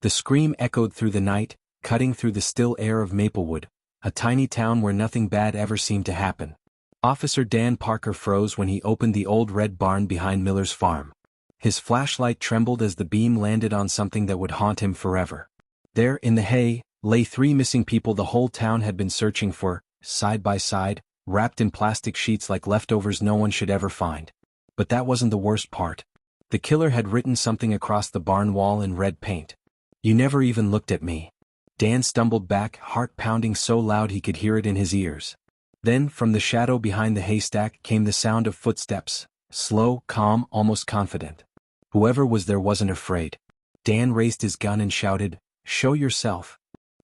The scream echoed through the night, cutting through the still air of Maplewood, a tiny town where nothing bad ever seemed to happen. Officer Dan Parker froze when he opened the old red barn behind Miller's farm. His flashlight trembled as the beam landed on something that would haunt him forever. There, in the hay, lay 3 missing people the whole town had been searching for, side by side, wrapped in plastic sheets like leftovers no one should ever find. But that wasn't the worst part. The killer had written something across the barn wall in red paint. "You never even looked at me." Dan stumbled back, heart pounding so loud he could hear it in his ears. Then, from the shadow behind the haystack came the sound of footsteps, slow, calm, almost confident. Whoever was there wasn't afraid. Dan raised his gun and shouted, "Show yourself."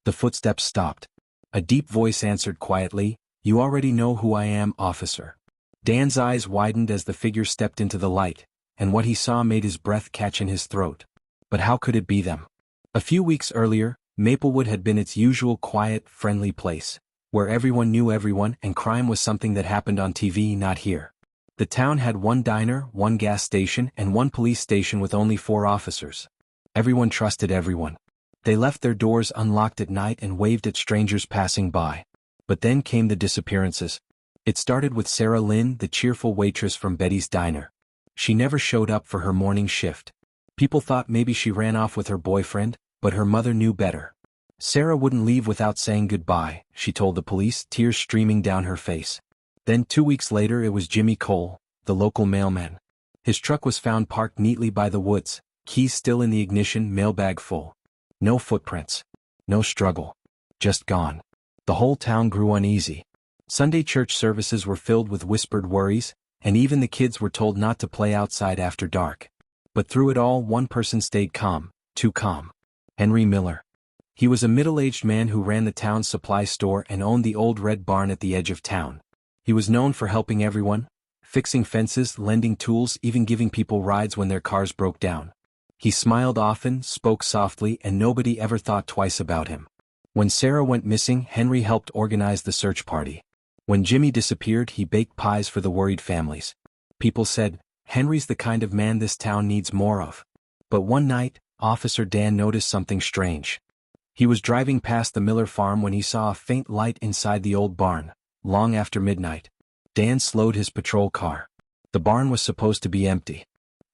The footsteps stopped. A deep voice answered quietly, "You already know who I am, officer." Dan's eyes widened as the figure stepped into the light, and what he saw made his breath catch in his throat. But how could it be them? A few weeks earlier, Maplewood had been its usual quiet, friendly place, where everyone knew everyone and crime was something that happened on TV, not here. The town had 1 diner, 1 gas station, and 1 police station with only 4 officers. Everyone trusted everyone. They left their doors unlocked at night and waved at strangers passing by. But then came the disappearances. It started with Sarah Lynn, the cheerful waitress from Betty's Diner. She never showed up for her morning shift. People thought maybe she ran off with her boyfriend, but her mother knew better. Sarah wouldn't leave without saying goodbye, she told the police, tears streaming down her face. Then 2 weeks later it was Jimmy Cole, the local mailman. His truck was found parked neatly by the woods, keys still in the ignition, mailbag full. No footprints. No struggle. Just gone. The whole town grew uneasy. Sunday church services were filled with whispered worries, and even the kids were told not to play outside after dark. But through it all, one person stayed calm, too calm. Henry Miller. He was a middle-aged man who ran the town's supply store and owned the old red barn at the edge of town. He was known for helping everyone, fixing fences, lending tools, even giving people rides when their cars broke down. He smiled often, spoke softly, and nobody ever thought twice about him. When Sarah went missing, Henry helped organize the search party. When Jimmy disappeared, he baked pies for the worried families. People said, "Henry's the kind of man this town needs more of." But one night, Officer Dan noticed something strange. He was driving past the Miller farm when he saw a faint light inside the old barn, long after midnight. Dan slowed his patrol car. The barn was supposed to be empty.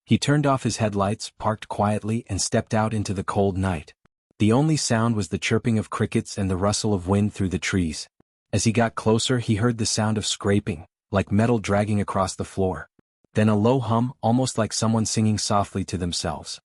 He turned off his headlights, parked quietly, and stepped out into the cold night. The only sound was the chirping of crickets and the rustle of wind through the trees. As he got closer, he heard the sound of scraping, like metal dragging across the floor. Then a low hum, almost like someone singing softly to themselves.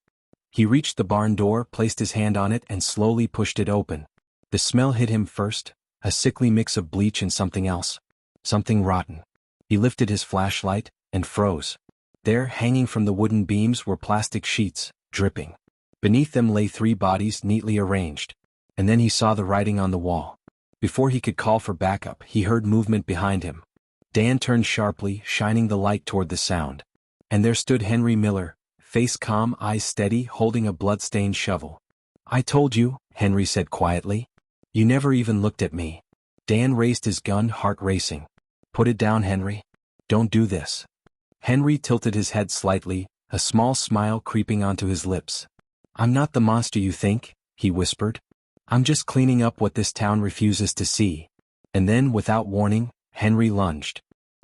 He reached the barn door, placed his hand on it, and slowly pushed it open. The smell hit him first, a sickly mix of bleach and something else. Something rotten. He lifted his flashlight, and froze. There, hanging from the wooden beams, were plastic sheets, dripping. Beneath them lay 3 bodies neatly arranged. And then he saw the writing on the wall. Before he could call for backup, he heard movement behind him. Dan turned sharply, shining the light toward the sound. And there stood Henry Miller, face calm, eyes steady, holding a blood-stained shovel. "I told you," Henry said quietly. "You never even looked at me." Dan raised his gun, heart racing. "Put it down, Henry. Don't do this." Henry tilted his head slightly, a small smile creeping onto his lips. "I'm not the monster you think," he whispered. "I'm just cleaning up what this town refuses to see." And then, without warning, Henry lunged.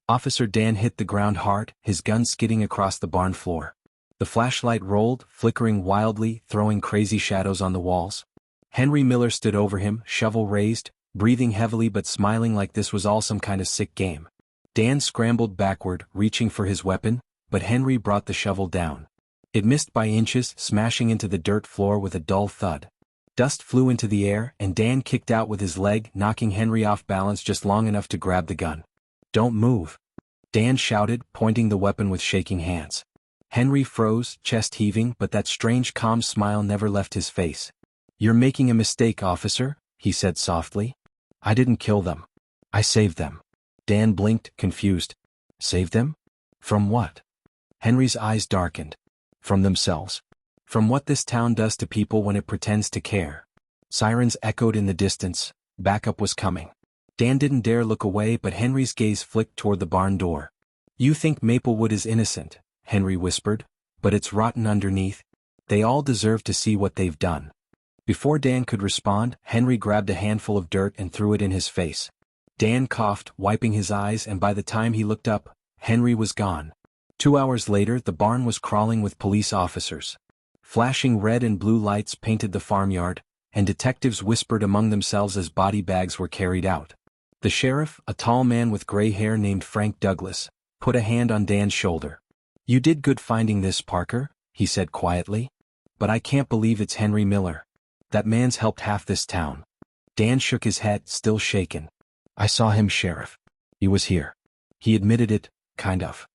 Officer Dan hit the ground hard, his gun skidding across the barn floor. The flashlight rolled, flickering wildly, throwing crazy shadows on the walls. Henry Miller stood over him, shovel raised, breathing heavily but smiling like this was all some kind of sick game. Dan scrambled backward, reaching for his weapon, but Henry brought the shovel down. It missed by inches, smashing into the dirt floor with a dull thud. Dust flew into the air, and Dan kicked out with his leg, knocking Henry off balance just long enough to grab the gun. "Don't move," Dan shouted, pointing the weapon with shaking hands. Henry froze, chest heaving, but that strange calm smile never left his face. "You're making a mistake, officer," he said softly. "I didn't kill them. I saved them." Dan blinked, confused. "Saved them? From what?" Henry's eyes darkened. "From themselves. From what this town does to people when it pretends to care." Sirens echoed in the distance. Backup was coming. Dan didn't dare look away, but Henry's gaze flicked toward the barn door. "You think Maplewood is innocent," Henry whispered, "but it's rotten underneath. They all deserve to see what they've done." Before Dan could respond, Henry grabbed a handful of dirt and threw it in his face. Dan coughed, wiping his eyes, and by the time he looked up, Henry was gone. 2 hours later, the barn was crawling with police officers. Flashing red and blue lights painted the farmyard, and detectives whispered among themselves as body bags were carried out. The sheriff, a tall man with gray hair named Frank Douglas, put a hand on Dan's shoulder. "You did good finding this, Parker," he said quietly. "But I can't believe it's Henry Miller. That man's helped half this town." Dan shook his head, still shaken. "I saw him, Sheriff. He was here." He admitted it, kind of.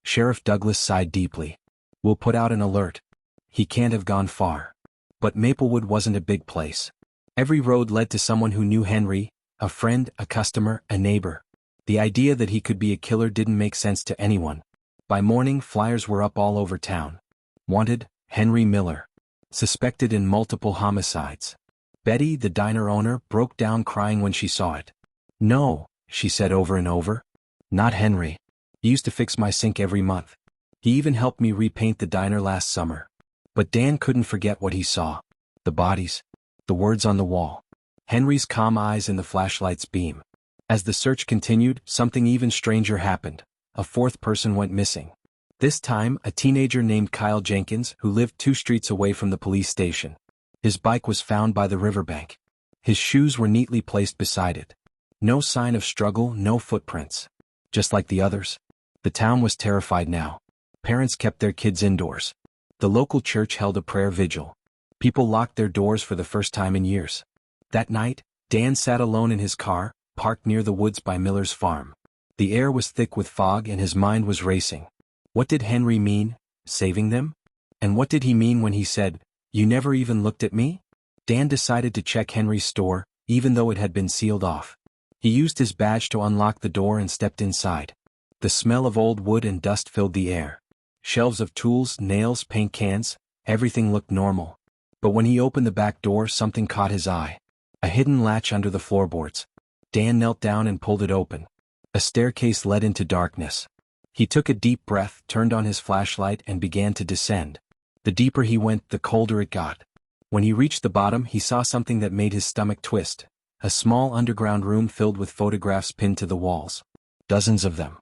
Sheriff Douglas sighed deeply. "We'll put out an alert. He can't have gone far." But Maplewood wasn't a big place. Every road led to someone who knew Henry, a friend, a customer, a neighbor. The idea that he could be a killer didn't make sense to anyone. By morning, flyers were up all over town. Wanted, Henry Miller. Suspected in multiple homicides. Betty, the diner owner, broke down crying when she saw it. "No," she said over and over. "Not Henry. He used to fix my sink every month. He even helped me repaint the diner last summer." But Dan couldn't forget what he saw. The bodies. The words on the wall. Henry's calm eyes in the flashlight's beam. As the search continued, something even stranger happened. A fourth person went missing. This time, a teenager named Kyle Jenkins, who lived 2 streets away from the police station. His bike was found by the riverbank. His shoes were neatly placed beside it. No sign of struggle, no footprints. Just like the others. The town was terrified now. Parents kept their kids indoors. The local church held a prayer vigil. People locked their doors for the first time in years. That night, Dan sat alone in his car, parked near the woods by Miller's farm. The air was thick with fog and his mind was racing. What did Henry mean, saving them? And what did he mean when he said, "You never even looked at me"? Dan decided to check Henry's store, even though it had been sealed off. He used his badge to unlock the door and stepped inside. The smell of old wood and dust filled the air. Shelves of tools, nails, paint cans, everything looked normal. But when he opened the back door, something caught his eye. A hidden latch under the floorboards. Dan knelt down and pulled it open. A staircase led into darkness. He took a deep breath, turned on his flashlight, and began to descend. The deeper he went, the colder it got. When he reached the bottom, he saw something that made his stomach twist. A small underground room filled with photographs pinned to the walls. Dozens of them.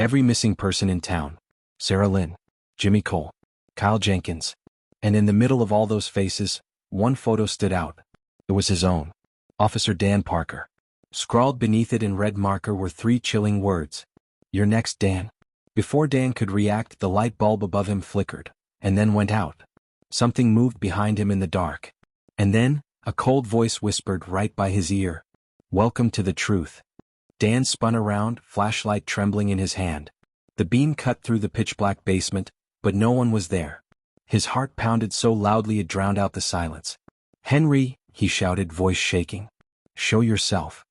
Every missing person in town. Sarah Lynn, Jimmy Cole, Kyle Jenkins. And in the middle of all those faces, one photo stood out. It was his own. Officer Dan Parker. Scrawled beneath it in red marker were 3 chilling words. "You're next, Dan." Before Dan could react, the light bulb above him flickered, and then went out. Something moved behind him in the dark. And then, a cold voice whispered right by his ear. "Welcome to the truth." Dan spun around, flashlight trembling in his hand. The beam cut through the pitch-black basement, but no one was there. His heart pounded so loudly it drowned out the silence. "Henry," he shouted, voice shaking. "Show yourself."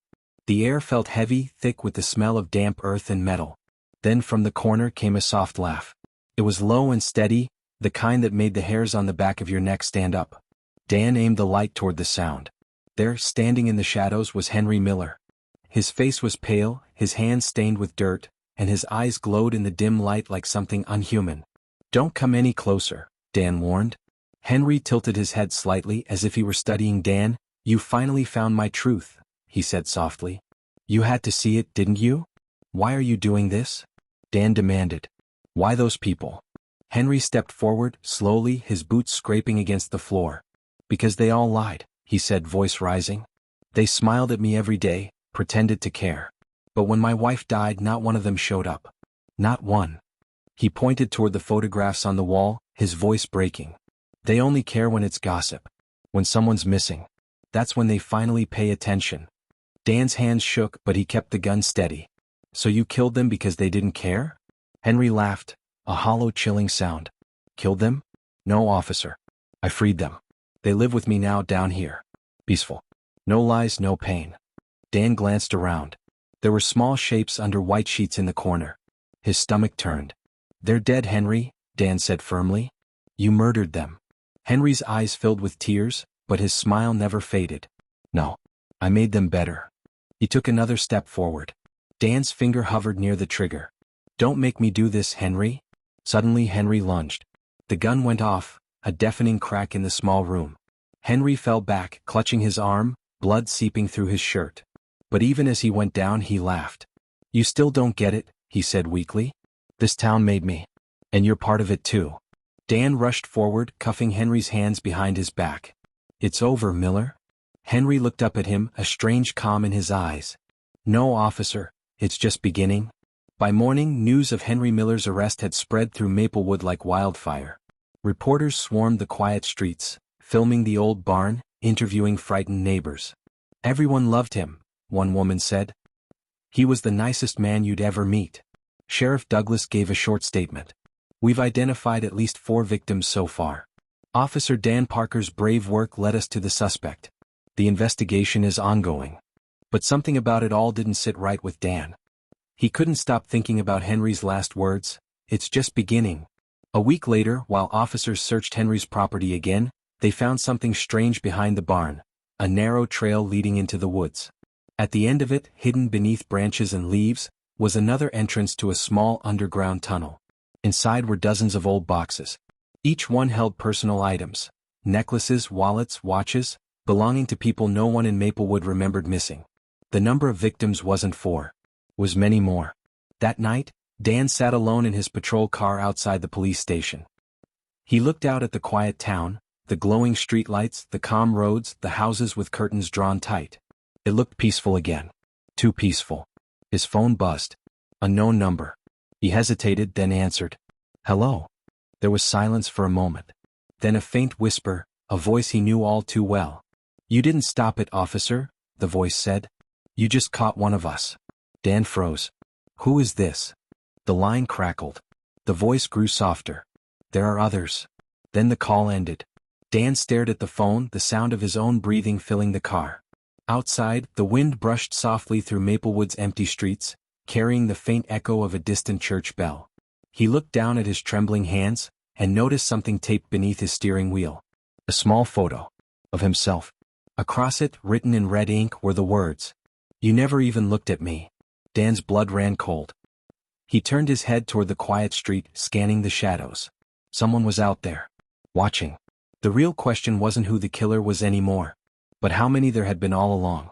The air felt heavy, thick with the smell of damp earth and metal. Then from the corner came a soft laugh. It was low and steady, the kind that made the hairs on the back of your neck stand up. Dan aimed the light toward the sound. There, standing in the shadows, was Henry Miller. His face was pale, his hands stained with dirt, and his eyes glowed in the dim light like something unhuman. "Don't come any closer," Dan warned. Henry tilted his head slightly as if he were studying Dan. "You finally found my truth," he said softly. "You had to see it, didn't you? Why are you doing this?" Dan demanded. "Why those people?" Henry stepped forward, slowly, his boots scraping against the floor. "Because they all lied," he said, voice rising. "They smiled at me every day, pretended to care. But when my wife died, not one of them showed up. Not one." He pointed toward the photographs on the wall, his voice breaking. "They only care when it's gossip. When someone's missing. That's when they finally pay attention." Dan's hands shook, but he kept the gun steady. "So you killed them because they didn't care?" Henry laughed, a hollow, chilling sound. "Killed them? No, officer. I freed them. They live with me now down here. Peaceful. No lies, no pain." Dan glanced around. There were small shapes under white sheets in the corner. His stomach turned. "They're dead, Henry," Dan said firmly. "You murdered them." Henry's eyes filled with tears, but his smile never faded. "No. I made them better." He took another step forward. Dan's finger hovered near the trigger. "Don't make me do this, Henry." Suddenly Henry lunged. The gun went off, a deafening crack in the small room. Henry fell back, clutching his arm, blood seeping through his shirt. But even as he went down he laughed. "You still don't get it," he said weakly. "This town made me. And you're part of it too." Dan rushed forward, cuffing Henry's hands behind his back. "It's over, Miller?" Henry looked up at him, a strange calm in his eyes. "No, officer, it's just beginning." By morning, news of Henry Miller's arrest had spread through Maplewood like wildfire. Reporters swarmed the quiet streets, filming the old barn, interviewing frightened neighbors. "Everyone loved him," one woman said. "He was the nicest man you'd ever meet." Sheriff Douglas gave a short statement. "We've identified at least 4 victims so far. Officer Dan Parker's brave work led us to the suspect. The investigation is ongoing." But something about it all didn't sit right with Dan. He couldn't stop thinking about Henry's last words, "It's just beginning." A week later, while officers searched Henry's property again, they found something strange behind the barn, a narrow trail leading into the woods. At the end of it, hidden beneath branches and leaves, was another entrance to a small underground tunnel. Inside were dozens of old boxes. Each one held personal items, necklaces, wallets, watches, belonging to people no one in Maplewood remembered missing. The number of victims wasn't 4. Was many more. That night, Dan sat alone in his patrol car outside the police station. He looked out at the quiet town, the glowing streetlights, the calm roads, the houses with curtains drawn tight. It looked peaceful again. Too peaceful. His phone buzzed. Unknown number. He hesitated, then answered. "Hello." There was silence for a moment. Then a faint whisper, a voice he knew all too well. "You didn't stop it, officer," the voice said. "You just caught one of us." Dan froze. "Who is this?" The line crackled. The voice grew softer. "There are others." Then the call ended. Dan stared at the phone, the sound of his own breathing filling the car. Outside, the wind brushed softly through Maplewood's empty streets, carrying the faint echo of a distant church bell. He looked down at his trembling hands, and noticed something taped beneath his steering wheel. A small photo. Of himself. Across it, written in red ink, were the words, "You never even looked at me." Dan's blood ran cold. He turned his head toward the quiet street, scanning the shadows. Someone was out there. Watching. The real question wasn't who the killer was anymore, but how many there had been all along.